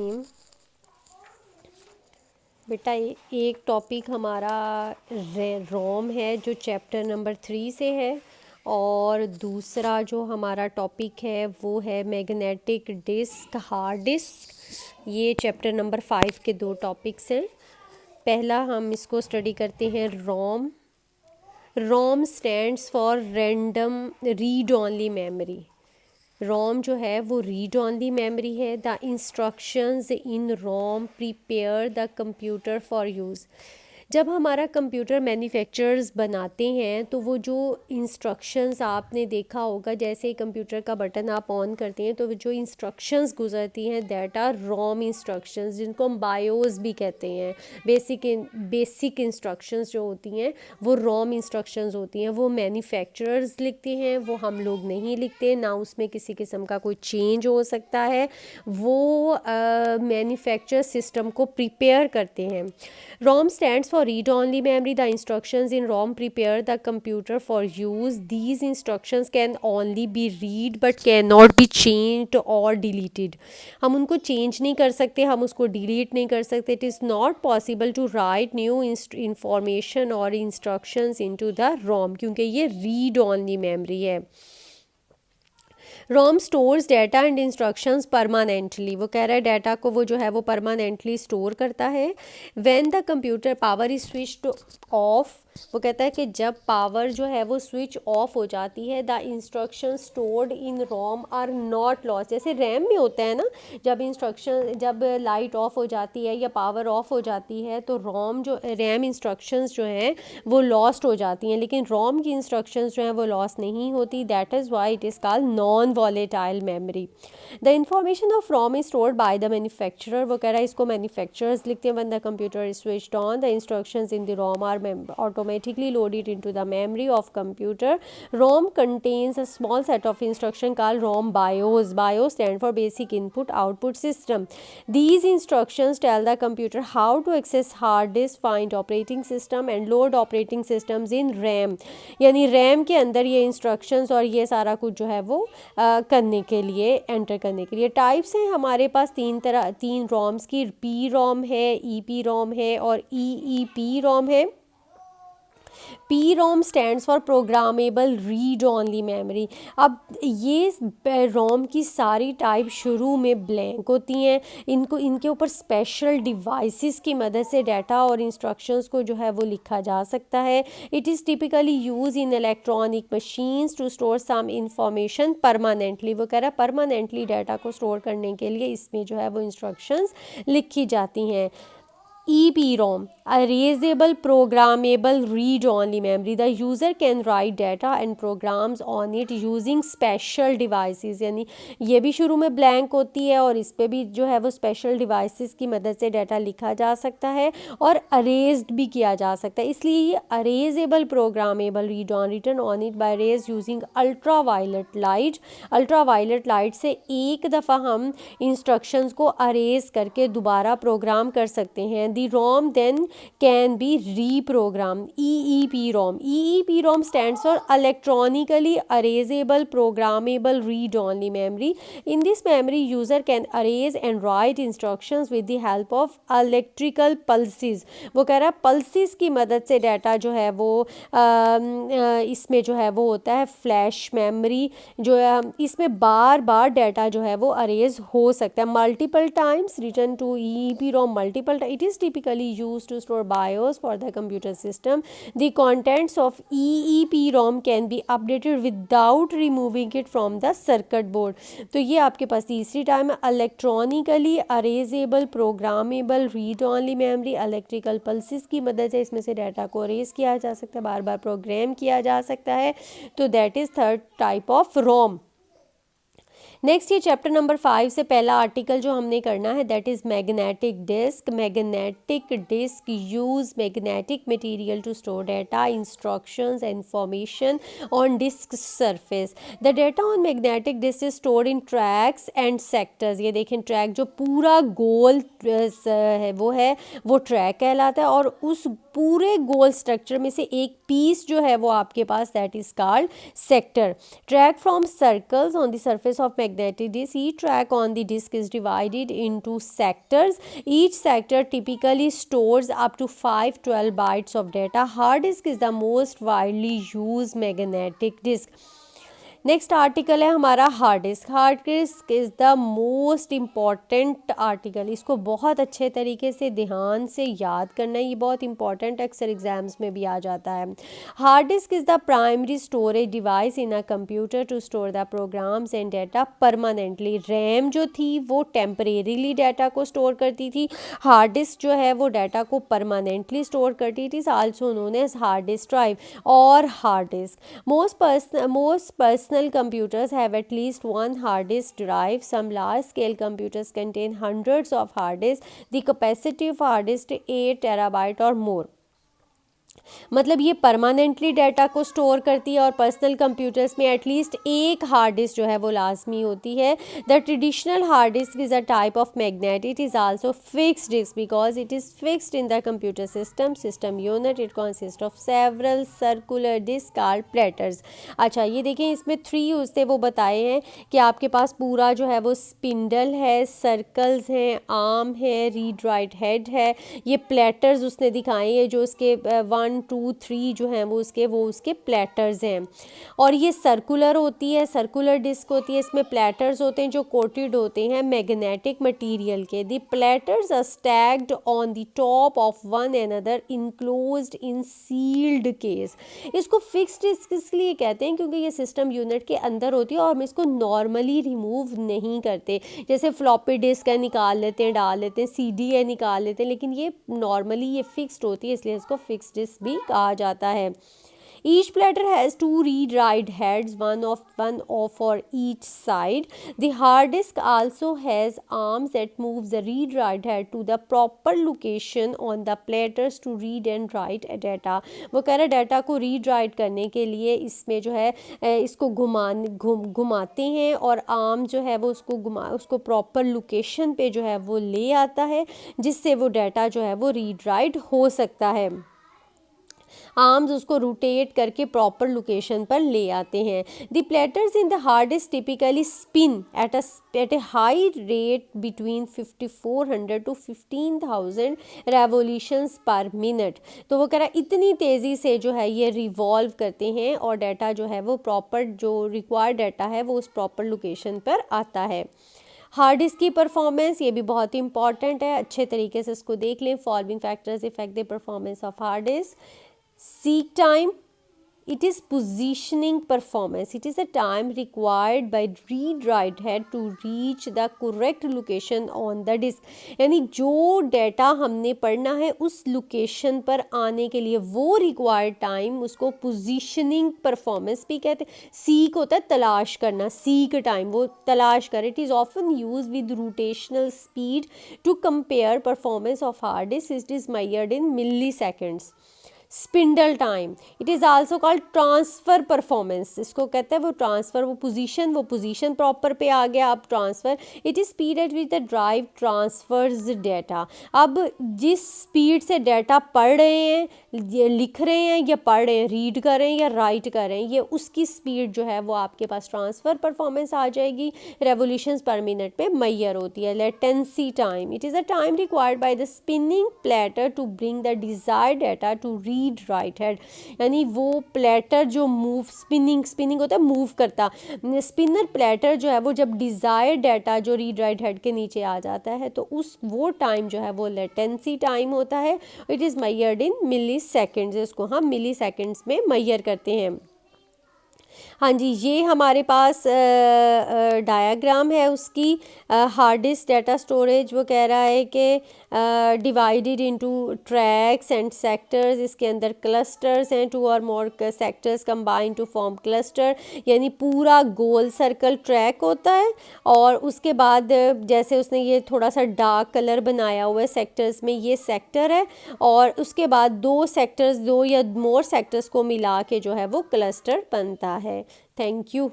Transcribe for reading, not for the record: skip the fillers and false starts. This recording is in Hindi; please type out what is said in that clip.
टीम बेटा एक टॉपिक हमारा रोम है जो चैप्टर नंबर 3 से है, और दूसरा जो हमारा टॉपिक है वो है मैग्नेटिक डिस्क, हार्ड डिस्क। ये चैप्टर नंबर 5 के दो टॉपिक्स हैं। पहला हम इसको स्टडी करते हैं ROM. ROM stands for random read only memory. ROM जो है वो रीड ओनली मेमोरी है। The instructions in ROM prepare the computer for use. जब हमारा कंप्यूटर मैन्युफैक्चरर्स बनाते हैं तो वो जो इंस्ट्रक्शंस आपने देखा होगा, जैसे कंप्यूटर का बटन आप ऑन करते हैं तो वो जो इंस्ट्रक्शंस गुजरती हैं दैट आर रोम इंस्ट्रक्शंस, जिनको हम बायोस भी कहते हैं। बेसिक इंस्ट्रक्शंस जो होती हैं वो रोम इंस्ट्रक्शंस होती हैं। वो मैन्युफैक्चरर्स लिखते हैं, वो हम लोग नहीं लिखते ना, उसमें किसी किस्म का कोई चेंज हो सकता है। वो मैन्युफैक्चर सिस्टम को प्रिपेयर करते हैं। रोम stands for read only memory. The instructions in ROM prepare the computer for use. These instructions can only be read but cannot be changed or deleted. हम उनको चेंज नहीं कर सकते, हम उसको डिलीट नहीं कर सकते. It is not possible to write new information or instructions into the ROM क्योंकि ये read only memory है. ROM stores data and instructions permanently. वो कह रहा है डाटा को वो जो है वो परमानेंटली स्टोर करता है। When the computer power is switched off, वो कहता है कि जब पावर जो है वो स्विच ऑफ हो जाती है, the instruction stored in ROM are not lost. जैसे रैम में होता है ना, जब लाइट ऑफ हो जाती है या पावर ऑफ हो जाती है तो रैम इंस्ट्रक्शंस जो हैं वो लॉस्ट हो जाती हैं, लेकिन रोम की इंस्ट्रक्शंस जो हैं वो लॉस्ट नहीं होती। That is why it is called non volatile memory. The information of ROM is stored by the manufacturer. वो कह रहा है इसको मैन्युफैक्चरर्स लिखते हैं। When the computer is switched on, the instructions in the ROM are automatically loaded into the memory of computer. ROM contains a small set of instruction called ROM BIOS. BIOS stand for basic input output system. These instructions tell the computer how to access hard disk, find operating system and load operating systems in RAM. यानी RAM के अंदर ये instructions और ये सारा कुछ जो है वो करने के लिए, एंटर करने के लिए। टाइप्स हैं हमारे पास तीन ROMs की। PROM है, EPROM है और EEPROM है। PROM stands for programmable read only memory. अब ये रोम की सारी टाइप शुरू में ब्लैंक होती हैं। इनके ऊपर स्पेशल डिवाइसेस की मदद से डाटा और इंस्ट्रक्शंस को जो है वो लिखा जा सकता है। It is typically use in electronic machines to store some information permanently. वो कह रहा है परमानेंटली डाटा को स्टोर करने के लिए इसमें जो है वो इंस्ट्रक्शंस लिखी जाती हैं। EPROM, erasable programmable read-only memory. The user can write data and programs on it using special devices. यानी ये भी शुरू में ब्लैंक होती है और इस पे भी जो है वो स्पेशल डिवाइसेस की मदद से डाटा लिखा जा सकता है और अरेज्ड भी किया जा सकता है। इसलिए ये erasable programmable written on it by rays using ultraviolet light. Ultraviolet light से एक दफ़ा हम इंस्ट्रक्शंस को अरेज करके दोबारा प्रोग्राम कर सकते हैं। The ROM then can be reprogrammed. EEPROM. EEPROM stands for electronically erasable programmable read-only memory. In this memory, user can erase and write instructions with the help of electrical pulses. वो कह रहा है pulses की मदद से डाटा जो है वो इसमें जो है वो होता है फ्लैश मेमोरी जो है, इसमें बार बार डाटा जो है वो अरेज हो सकता है। Multiple times rewritten to EEPROM multiple time. It is typically used to store BIOS for the computer system. The contents of EEPROM can be updated without removing it from the circuit board. तो ये आपके पास तीसरी टाइम है। Electronically erasable programmable read only memory. Electrical pulses की मदद से इसमें से डाटा को अरेज किया जा सकता है, बार बार प्रोग्राम किया जा सकता है। तो that is third type of ROM. Next ये चैप्टर नंबर 5 से पहला आर्टिकल जो हमने करना है that is magnetic disk. Magnetic disk use magnetic material to store data, instructions, information on disk surface. The data on magnetic disk is stored in tracks and sectors. ये देखें ट्रैक जो पूरा गोल है वो ट्रैक कहलाता है और उस पूरे गोल स्ट्रक्चर में से एक पीस जो है वो आपके पास that is called sector. Track from circles on the surface of magnetic disk. Each track on the disk is divided into sectors. Each sector typically stores up to 512 bytes of data. Hard disk is the most widely used magnetic disk. Next article है हमारा hard disk. Hard disk is the most important article. इसको बहुत अच्छे तरीके से ध्यान से याद करना है, ये बहुत इंपॉर्टेंट अक्सर एग्जाम्स में भी आ जाता है. Hard disk is the primary storage device in a computer to store the programs and data permanently. RAM जो थी वो टेम्परेरीली डाटा को स्टोर करती थी. हार्ड डिस्क जो है वो डाटा को परमानेंटली स्टोर करती थी. Also known as hard disk drive और hard disk. Most personal computers have at least one hard disk drive. Some large scale computers contain hundreds of hard disks. The capacity of hard disk is 8 terabyte or more. मतलब ये परमानेंटली डाटा को स्टोर करती है और पर्सनल कंप्यूटर्स में एटलीस्ट एक हार्ड डिस्क जो है वो लाजमी होती है. The traditional hard disk is a type of magnet. It is also fixed disk because it is fixed in the computer system unit. It consist of several circular disk called platters. अच्छा ये देखें, इसमें 3 यूज थे वो बताए हैं कि आपके पास पूरा जो है वो स्पिंडल है, सर्कल्स हैं, आर्म है, रीड राइट हेड है. ये प्लेटर्स उसने दिखाए हैं जो उसके 1 2 3 जो हैं वो उसके प्लेटर्स हैं. और ये सर्कुलर होती है, सर्कुलर डिस्क होती है. इसमें प्लेटर्स होते हैं जो कोटेड होते हैं मैग्नेटिक मटेरियल के. The platters are stacked on the top of one another enclosed in sealed case. इसको फिक्स्ड डिस्क इसलिए कहते हैं क्योंकि ये सिस्टम यूनिट के अंदर होती है और हम इसको नॉर्मली रिमूव नहीं करते. जैसे फ्लॉपी डिस्क है निकाल लेते हैं, डाल लेते हैं, सीडी है निकाल लेते हैं, लेकिन ये नॉर्मली ये फिक्स्ड होती है इसलिए इसको फिक्स्ड डिस्क भी कहा जाता है. Each platter has 2 read-write heads, one for each side. The hard disk also has arms that moves the read-write head to the proper location on the platters to read and write data. वो कह रहा है डाटा को रीड राइट करने के लिए इसमें जो है इसको घुमाते हैं और आर्म जो है वो उसको प्रॉपर लोकेशन पे जो है वो ले आता है जिससे वो डाटा जो है वो रीड राइट हो सकता है. आर्म्स उसको रोटेट करके प्रॉपर लोकेशन पर ले आते हैं. The platters in the hard disk typically spin at a high rate between 5400 to 15,000 revolutions per minute. तो वो कह रहा है इतनी तेज़ी से जो है ये रिवॉल्व करते हैं और डाटा जो है वो प्रॉपर जो रिक्वायर्ड डाटा है वो उस प्रॉपर लोकेशन पर आता है. हार्ड डिस्क की परफॉर्मेंस ये भी बहुत इंपॉर्टेंट है, अच्छे तरीके से इसको देख लें. Following factors effect the performance of hard disc. Seek time, it is positioning performance. It is a time required by read-write head to reach the correct location on the disk. यानी जो डाटा हमने पढ़ना है उस लोकेशन पर आने के लिए वो रिक्वायर्ड टाइम उसको पोजीशनिंग परफॉर्मेंस भी कहते हैं. सीक होता है तलाश करना, सीक टाइम वो तलाश कर. It is often use with rotational speed to compare performance of hard disk. It is measured in milliseconds. Spindle time, it is also called transfer performance. इसको कहते हैं वो ट्रांसफ़र, वो पोजीशन प्रॉपर पे आ गया. अब transfer, it is speed at which the drive transfers data. अब जिस स्पीड से डाटा पढ़ रहे हैं, ये लिख रहे हैं या पढ़ रहे हैं, रीड कर रहे हैं या राइट कर रहे हैं, ये उसकी स्पीड जो है वो आपके पास ट्रांसफ़र परफॉर्मेंस आ जाएगी. रेवोल्यूशंस पर मिनट पे मैयर होती है. Latency time, it is a time required by the spinning platter to bring the desired data to read write head. यानी वो प्लेटर जो मूव स्पिनिंग होता है, मूव करता. स्पिनर प्लेटर जो है वो जब डिज़ायर्ड डाटा जो रीड राइट हेड के नीचे आ जाता है तो वो टाइम जो है वो लेटेंसी टाइम होता है. It is measured in milliseconds. इसको हम मिली सेकेंड्स में मेजर करते हैं. हाँ जी, ये हमारे पास डायग्राम है उसकी. हार्ड डिस्क डाटा स्टोरेज वो कह रहा है कि divided into tracks and sectors. इसके अंदर क्लस्टर्स हैं, 2 और more sectors combine to form cluster. यानी पूरा गोल सर्कल ट्रैक होता है और उसके बाद जैसे उसने ये थोड़ा सा डार्क कलर बनाया हुआ है सेक्टर्स में, ये सेक्टर है और उसके बाद 2 या मोर सेक्टर्स को मिला के जो है वो क्लस्टर बनता है. Thank you.